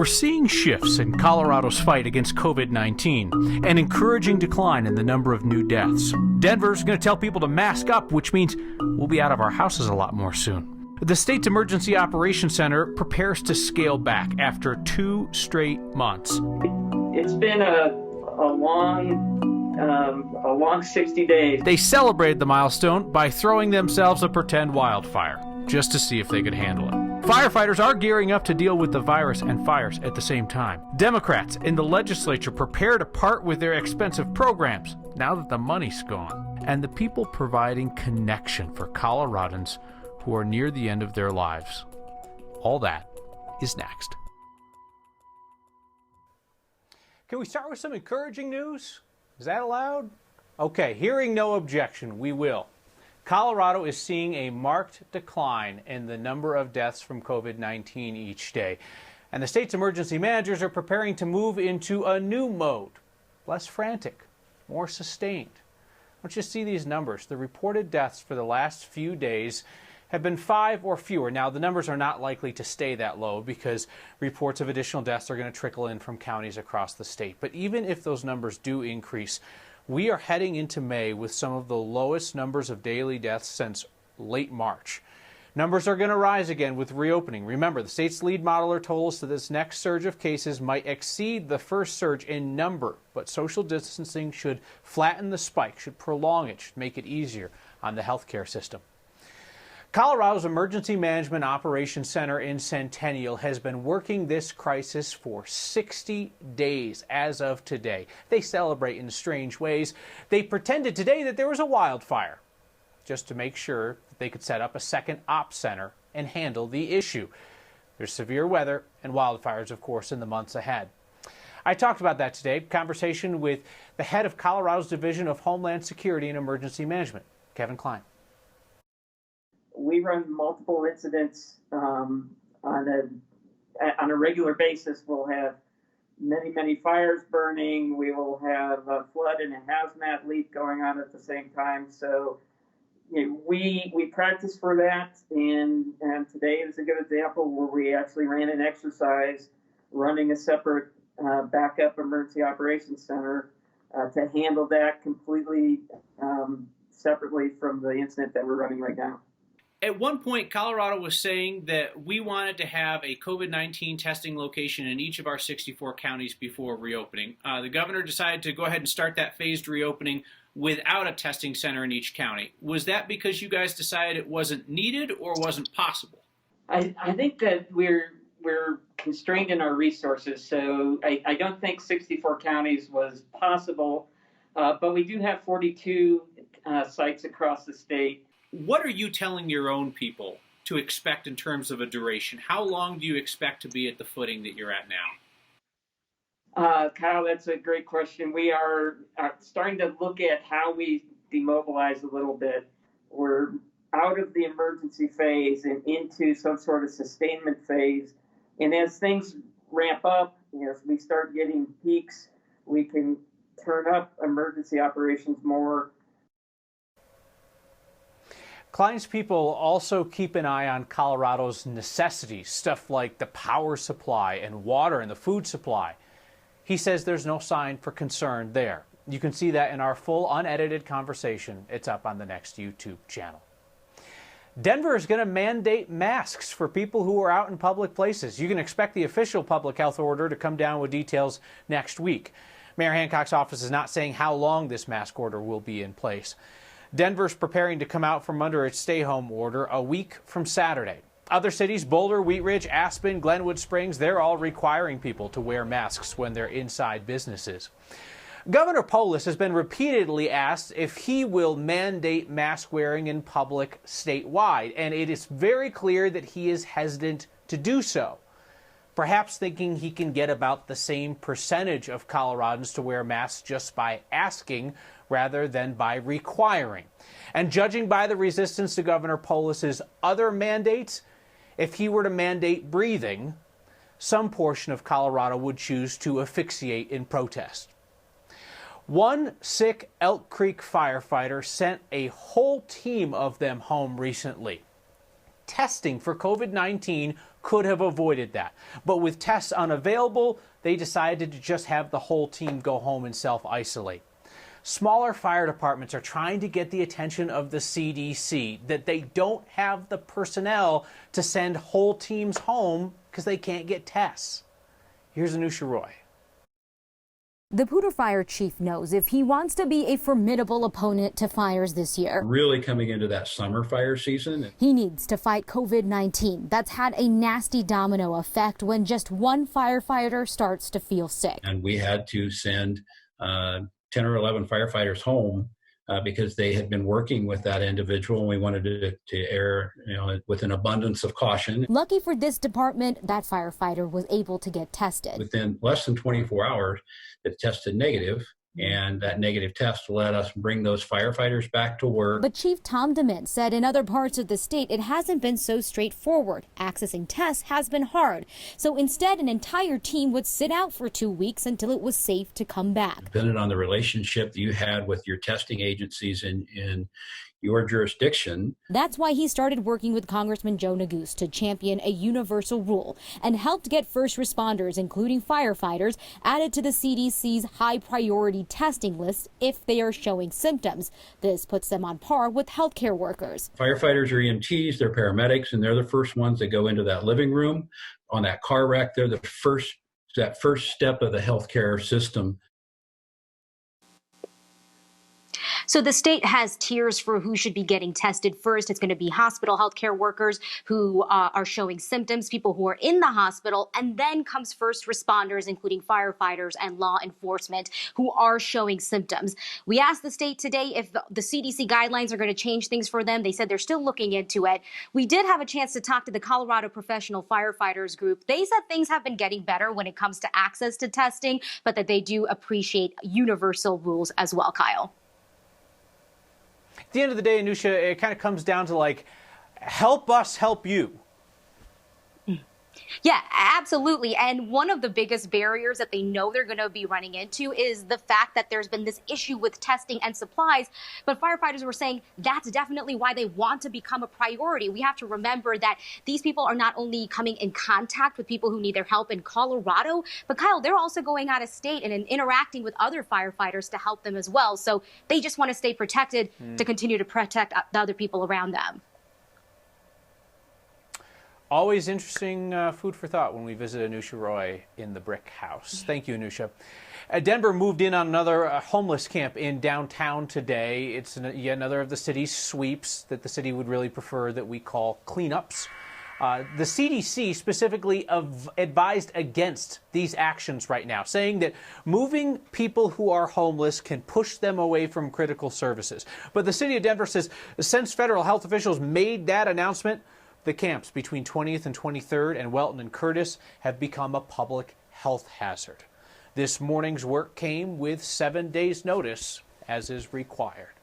We're seeing shifts in Colorado's fight against COVID-19, an encouraging decline in the number of new deaths. Denver's going to tell people to mask up, which means we'll be out of our houses a lot more soon. The state's Emergency Operations Center prepares to scale back after 2 straight months. It's been a long 60 days. They celebrated the milestone by throwing themselves a pretend wildfire, just to see if they could handle it. Firefighters are gearing up to deal with the virus and fires at the same time. Democrats in the legislature prepare to part with their expensive programs now that the money's gone. And the people providing connection for Coloradans who are near the end of their lives. All that is next. Can we start with some encouraging news? Is that allowed? Okay, hearing no objection, we will. Colorado is seeing a marked decline in the number of deaths from COVID-19 each day. And the state's emergency managers are preparing to move into a new mode, less frantic, more sustained. Let's just see these numbers. The reported deaths for the last few days have been 5 or fewer. Now, the numbers are not likely to stay that low because reports of additional deaths are going to trickle in from counties across the state. But even if those numbers do increase, we are heading into May with some of the lowest numbers of daily deaths since late March. Numbers are going to rise again with reopening. Remember, the state's lead modeler told us that this next surge of cases might exceed the first surge in number, but social distancing should flatten the spike, should prolong it, should make it easier on the healthcare system. Colorado's Emergency Management Operations Center in Centennial has been working this crisis for 60 days as of today. They celebrate in strange ways. They pretended today that there was a wildfire, just to make sure that they could set up a second ops center and handle the issue. There's severe weather and wildfires, of course, in the months ahead. I talked about that today, conversation with the head of Colorado's Division of Homeland Security and Emergency Management, Kevin Klein. We run multiple incidents on a regular basis. We'll have many fires burning. We will have a flood and a hazmat leak going on at the same time. So we practice for that, and today is a good example where we actually ran an exercise running a separate backup emergency operations center to handle that completely separately from the incident that we're running right now. At one point, Colorado was saying that we wanted to have a COVID-19 testing location in each of our 64 counties before reopening. The governor decided to go ahead and start that phased reopening without a testing center in each county. Was that because you guys decided it wasn't needed or wasn't possible? I think that we're constrained in our resources, so I don't think 64 counties was possible, but we do have 42 sites across the state. What are you telling your own people to expect in terms of a duration? How long do you expect to be at the footing that you're at now? Kyle, that's a great question. We are starting to look at how we demobilize a little bit. We're out of the emergency phase and into some sort of sustainment phase. And as things ramp up, as we start getting peaks, we can turn up emergency operations more. Klein's people also keep an eye on Colorado's necessities, stuff like the power supply and water and the food supply. He says there's no sign for concern there. You can see that in our full unedited conversation. It's up on the next YouTube channel. Denver is going to mandate masks for people who are out in public places. You can expect the official public health order to come down with details next week. Mayor Hancock's office is not saying how long this mask order will be in place. Denver's preparing to come out from under its stay-home order a week from Saturday. Other cities, Boulder, Wheat Ridge, Aspen, Glenwood Springs, they're all requiring people to wear masks when they're inside businesses. Governor Polis has been repeatedly asked if he will mandate mask wearing in public statewide, and it is very clear that he is hesitant to do so. Perhaps thinking he can get about the same percentage of Coloradans to wear masks just by asking rather than by requiring. And judging by the resistance to Governor Polis's other mandates, if he were to mandate breathing, some portion of Colorado would choose to asphyxiate in protest. One sick Elk Creek firefighter sent a whole team of them home recently, testing for COVID-19 could have avoided that. But with tests unavailable, they decided to just have the whole team go home and self-isolate. Smaller fire departments are trying to get the attention of the CDC that they don't have the personnel to send whole teams home because they can't get tests. Here's Anusha Roy. The Poudre Fire chief knows if he wants to be a formidable opponent to fires this year, really coming into that summer fire season, he needs to fight COVID-19. That's had a nasty domino effect when just one firefighter starts to feel sick. And we had to send 10 or 11 firefighters home because they had been working with that individual, and we wanted to err, with an abundance of caution. Lucky for this department, that firefighter was able to get tested. Within less than 24 hours, it tested negative, and that negative test let us bring those firefighters back to work. But Chief Tom DeMint said in other parts of the state, it hasn't been so straightforward. Accessing tests has been hard. So instead, an entire team would sit out for 2 weeks until it was safe to come back. Depending on the relationship that you had with your testing agencies in your jurisdiction. That's why he started working with Congressman Joe Neguse to champion a universal rule and helped get first responders, including firefighters, added to the CDC's high priority testing list if they are showing symptoms. This puts them on par with healthcare workers. Firefighters are EMTs, they're paramedics, and they're the first ones that go into that living room on that car wreck. They're that first step of the healthcare system. So the state has tiers for who should be getting tested first. It's going to be hospital healthcare workers who are showing symptoms, people who are in the hospital, and then comes first responders, including firefighters and law enforcement, who are showing symptoms. We asked the state today if the CDC guidelines are going to change things for them. They said they're still looking into it. We did have a chance to talk to the Colorado Professional Firefighters Group. They said things have been getting better when it comes to access to testing, but that they do appreciate universal rules as well, Kyle. At the end of the day, Anusha, it kind of comes down to help us help you. Yeah, absolutely. And one of the biggest barriers that they know they're going to be running into is the fact that there's been this issue with testing and supplies. But firefighters were saying that's definitely why they want to become a priority. We have to remember that these people are not only coming in contact with people who need their help in Colorado, but Kyle, they're also going out of state and interacting with other firefighters to help them as well. So they just want to stay protected to continue to protect the other people around them. Always interesting food for thought when we visit Anusha Roy in the Brick House. Thank you, Anusha. Denver moved in on another homeless camp in downtown today. It's yet another of the city's sweeps that the city would really prefer that we call cleanups. The CDC specifically advised against these actions right now, saying that moving people who are homeless can push them away from critical services. But the city of Denver says since federal health officials made that announcement, the camps between 20th and 23rd and Welton and Curtis have become a public health hazard. This morning's work came with 7 days' notice, as is required.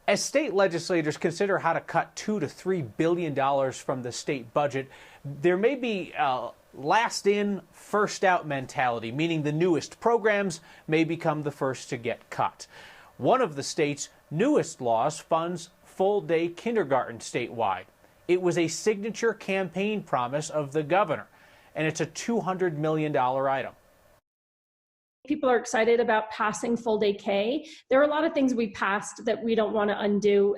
As state legislators consider how to cut $2 to $3 billion from the state budget, there may be a last in, first out mentality, meaning the newest programs may become the first to get cut. One of the state's newest laws funds full-day kindergarten statewide. It was a signature campaign promise of the governor, and it's a $200 million item. People are excited about passing full-day K. There are a lot of things we passed that we don't want to undo.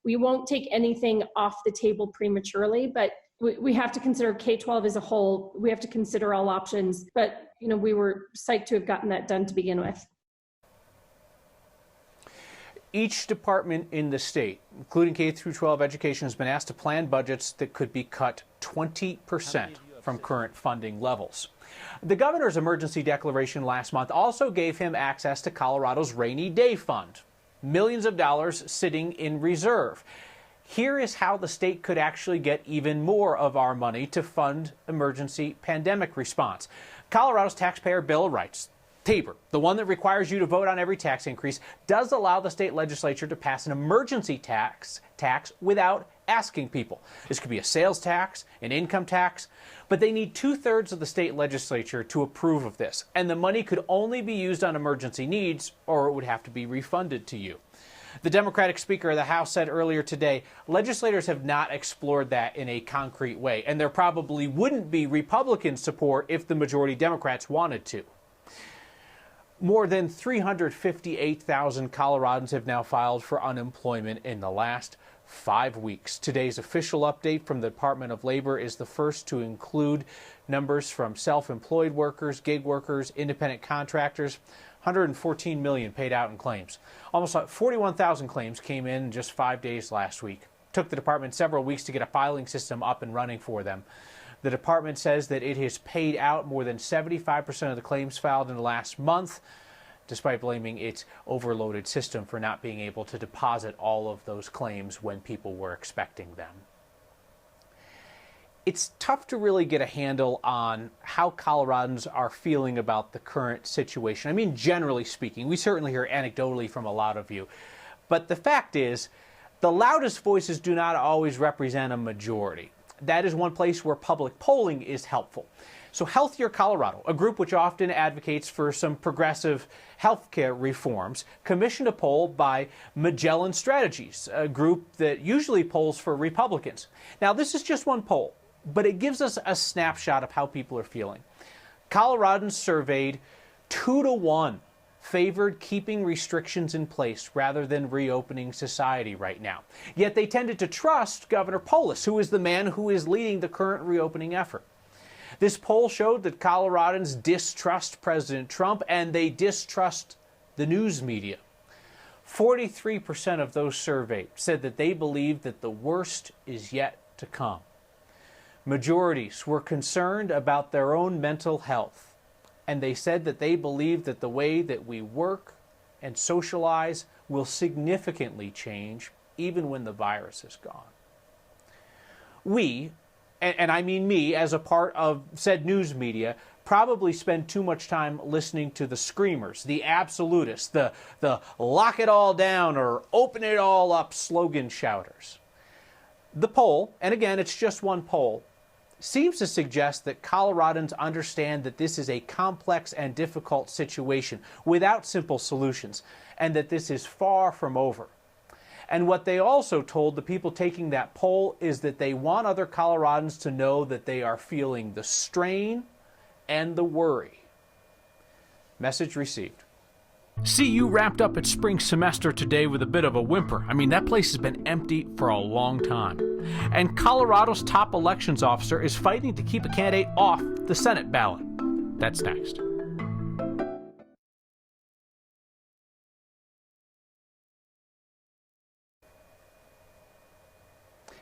We won't take anything off the table prematurely, but we have to consider K-12 as a whole. We have to consider all options, but we were psyched to have gotten that done to begin with. Each department in the state, including K-12 education, has been asked to plan budgets that could be cut 20% from current funding levels. The governor's emergency declaration last month also gave him access to Colorado's rainy day fund, millions of dollars sitting in reserve. Here is how the state could actually get even more of our money to fund emergency pandemic response. Colorado's taxpayer bill of rights, TABOR, the one that requires you to vote on every tax increase, does allow the state legislature to pass an emergency tax without asking people. This could be a sales tax, an income tax, but they need 2/3 of the state legislature to approve of this, and the money could only be used on emergency needs or it would have to be refunded to you. The Democratic Speaker of the House said earlier today, legislators have not explored that in a concrete way, and there probably wouldn't be Republican support if the majority Democrats wanted to. More than 358,000 Coloradans have now filed for unemployment in the last 5 weeks. Today's official update from the Department of Labor is the first to include numbers from self-employed workers, gig workers, independent contractors. 114 million paid out in claims. Almost 41,000 claims came in just 5 days last week. It took the department several weeks to get a filing system up and running for them. The department says that it has paid out more than 75% of the claims filed in the last month, despite blaming its overloaded system for not being able to deposit all of those claims when people were expecting them. It's tough to really get a handle on how Coloradans are feeling about the current situation. I mean, generally speaking, we certainly hear anecdotally from a lot of you. But the fact is, the loudest voices do not always represent a majority. That is one place where public polling is helpful. So Healthier Colorado, a group which often advocates for some progressive healthcare reforms, commissioned a poll by Magellan Strategies, a group that usually polls for Republicans. Now, this is just one poll, but it gives us a snapshot of how people are feeling. Coloradans surveyed 2-to-1 favored keeping restrictions in place rather than reopening society right now. Yet they tended to trust Governor Polis, who is the man who is leading the current reopening effort. This poll showed that Coloradans distrust President Trump and they distrust the news media. 43% of those surveyed said that they believe that the worst is yet to come. Majorities were concerned about their own mental health. And they said that they believe that the way that we work and socialize will significantly change even when the virus is gone. We, and I mean me as a part of said news media, probably spend too much time listening to the screamers, the absolutists, the lock it all down or open it all up slogan shouters. The poll, and again, it's just one poll, seems to suggest that Coloradans understand that this is a complex and difficult situation without simple solutions, and that this is far from over. And what they also told the people taking that poll is that they want other Coloradans to know that they are feeling the strain and the worry. Message received. CU wrapped up its spring semester today with a bit of a whimper. I mean, that place has been empty for a long time. And Colorado's top elections officer is fighting to keep a candidate off the Senate ballot. That's next.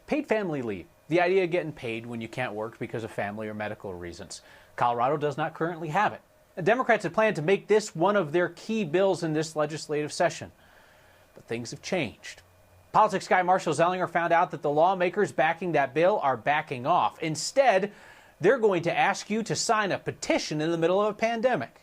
Paid family leave. The idea of getting paid when you can't work because of family or medical reasons. Colorado does not currently have it. The Democrats had planned to make this one of their key bills in this legislative session. But things have changed. Politics guy Marshall Zellinger found out that the lawmakers backing that bill are backing off. Instead, they're going to ask you to sign a petition in the middle of a pandemic.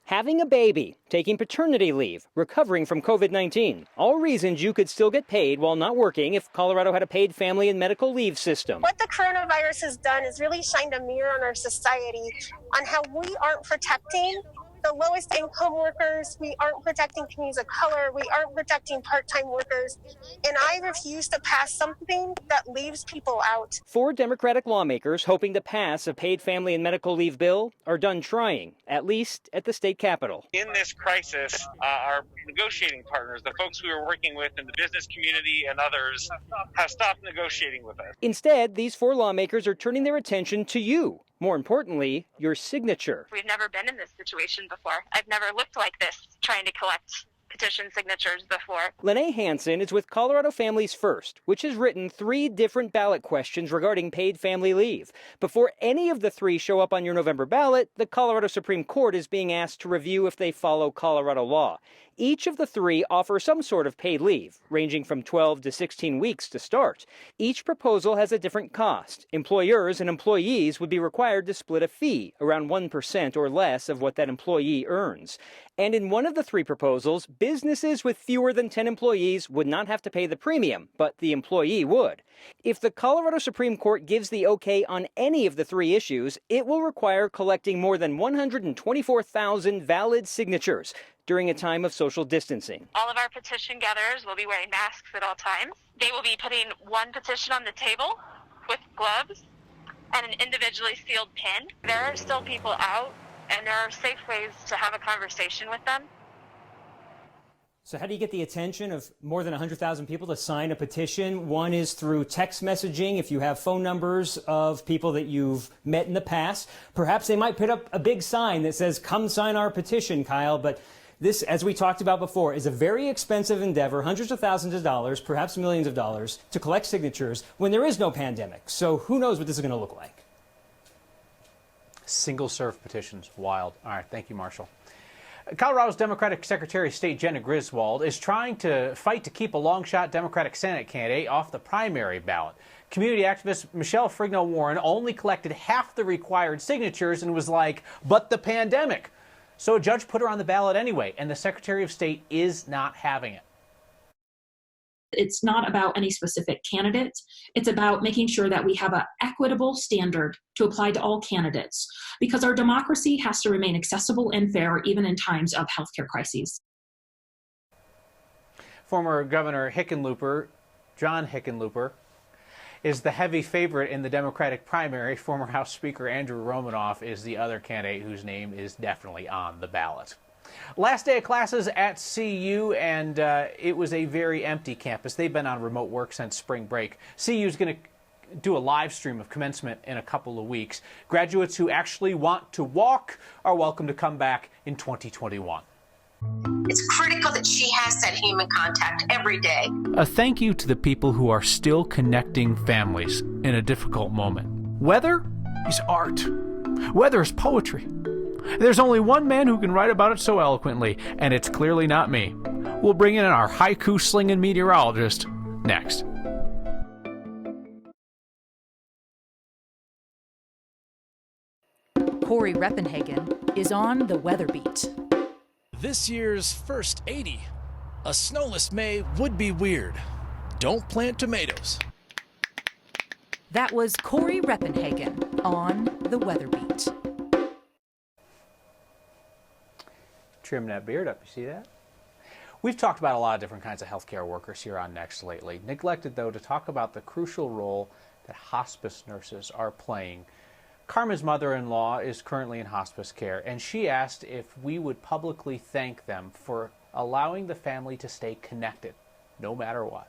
Having a baby, taking paternity leave, recovering from COVID-19. All reasons you could still get paid while not working if Colorado had a paid family and medical leave system. What the coronavirus has done is really shined a mirror on our society on how we aren't protecting the lowest income workers, we aren't protecting communities of color, we aren't protecting part-time workers, and I refuse to pass something that leaves people out. 4 Democratic lawmakers hoping to pass a paid family and medical leave bill are done trying, at least at the state capitol. In this crisis, our negotiating partners, the folks we were working with in the business community and others, have stopped negotiating with us. Instead, these 4 lawmakers are turning their attention to you. More importantly, your signature. We've never been in this situation before. I've never looked like this trying to collect petition signatures before. Lene Hansen is with Colorado Families First, which has written 3 different ballot questions regarding paid family leave. Before any of the 3 show up on your November ballot, the Colorado Supreme Court is being asked to review if they follow Colorado law. Each of the 3 offer some sort of paid leave, ranging from 12 to 16 weeks to start. Each proposal has a different cost. Employers and employees would be required to split a fee, around 1% or less of what that employee earns. And in one of the 3 proposals, businesses with fewer than 10 employees would not have to pay the premium, but the employee would. If the Colorado Supreme Court gives the okay on any of the three issues, it will require collecting more than 124,000 valid signatures during a time of social distancing. All of our petition gatherers will be wearing masks at all times. They will be putting one petition on the table with gloves and an individually sealed pin. There are still people out, and there are safe ways to have a conversation with them. So how do you get the attention of more than 100,000 people to sign a petition? One is through text messaging. If you have phone numbers of people that you've met in the past, perhaps they might put up a big sign that says, "Come sign our petition, Kyle." But this, as we talked about before, is a very expensive endeavor, hundreds of thousands of dollars, perhaps millions of dollars, to collect signatures when there is no pandemic. So who knows what this is going to look like? Single-serve petitions, wild. All right, thank you, Marshall. Colorado's Democratic Secretary of State Jenna Griswold is trying to fight to keep a long-shot Democratic Senate candidate off the primary ballot. Community activist Michelle Frigno Warren only collected half the required signatures and was like, "But the pandemic." So a judge put her on the ballot anyway, and the Secretary of State is not having it. It's not about any specific candidate. It's about making sure that we have an equitable standard to apply to all candidates, because our democracy has to remain accessible and fair even in times of healthcare crises. Former Governor Hickenlooper, John Hickenlooper, is the heavy favorite in the Democratic primary. Former House Speaker Andrew Romanoff is the other candidate whose name is definitely on the ballot. Last day of classes at CU, and it was a very empty campus. They've been on remote work since spring break. CU is going to do a live stream of commencement in a couple of weeks. Graduates who actually want to walk are welcome to come back in 2021. It's critical that she has that human contact every day. A thank you to the people who are still connecting families in a difficult moment. Weather is art. Weather is poetry. There's only one man who can write about it so eloquently, and it's clearly not me. We'll bring in our haiku-slinging meteorologist next. Corey Reppenhagen is on the Weather Beat. This year's first 80. A snowless May would be weird. Don't plant tomatoes. That was Corey Reppenhagen on the Weather Beat. Trim that beard up, you see that? We've talked about a lot of different kinds of healthcare workers here on Next lately. Neglected, though, to talk about the crucial role that hospice nurses are playing. Carmen's mother-in-law is currently in hospice care, and she asked if we would publicly thank them for allowing the family to stay connected, no matter what.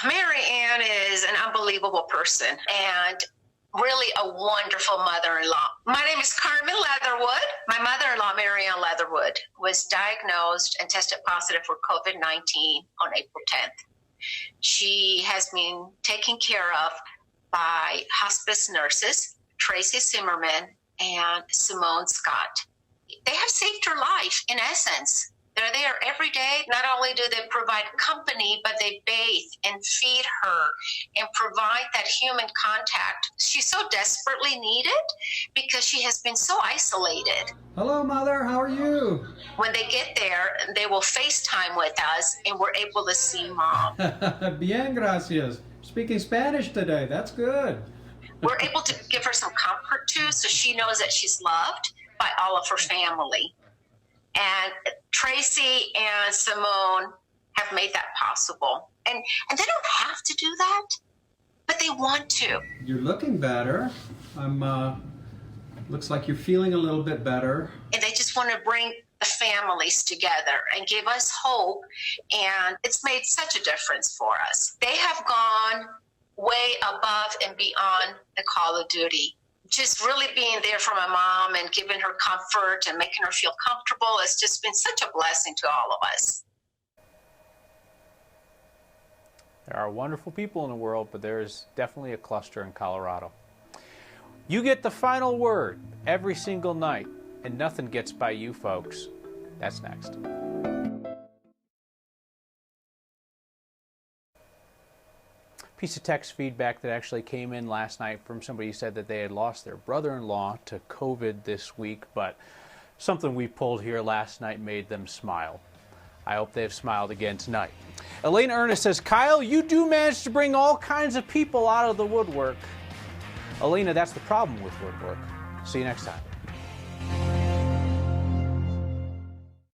Mary Ann is an unbelievable person and really a wonderful mother-in-law. My name is Carmen Leatherwood. My mother-in-law, Mary Ann Leatherwood, was diagnosed and tested positive for COVID-19 on April 10th. She has been taken care of by hospice nurses, Tracy Zimmerman and Simone Scott. They have saved her life, in essence. They're there every day. Not only do they provide company, but they bathe and feed her and provide that human contact she so desperately needed because she has been so isolated. Hello, Mother. How are you? When they get there, they will FaceTime with us, and we're able to see Mom. Bien, gracias. Speaking Spanish today. That's good. We're able to give her some comfort, too, so she knows that she's loved by all of her family. And Tracy and Simone have made that possible. And they don't have to do that, but they want to. You're looking better. Looks like you're feeling a little bit better. And they just want to bring the families together and give us hope. And it's made such a difference for us. They have gone way above and beyond the call of duty. Just really being there for my mom and giving her comfort and making her feel comfortable has just been such a blessing to all of us. There are wonderful people in the world, but there is definitely a cluster in Colorado. You get the final word every single night, and nothing gets by you folks. That's next. Piece of text feedback that actually came in last night from somebody who said that they had lost their brother-in-law to COVID this week, but Something we pulled here last night made them smile. I hope they've smiled again tonight. Elaine Ernest says, Kyle, you do manage to bring all kinds of people out of the woodwork. Elena, that's the problem with woodwork. See you next time.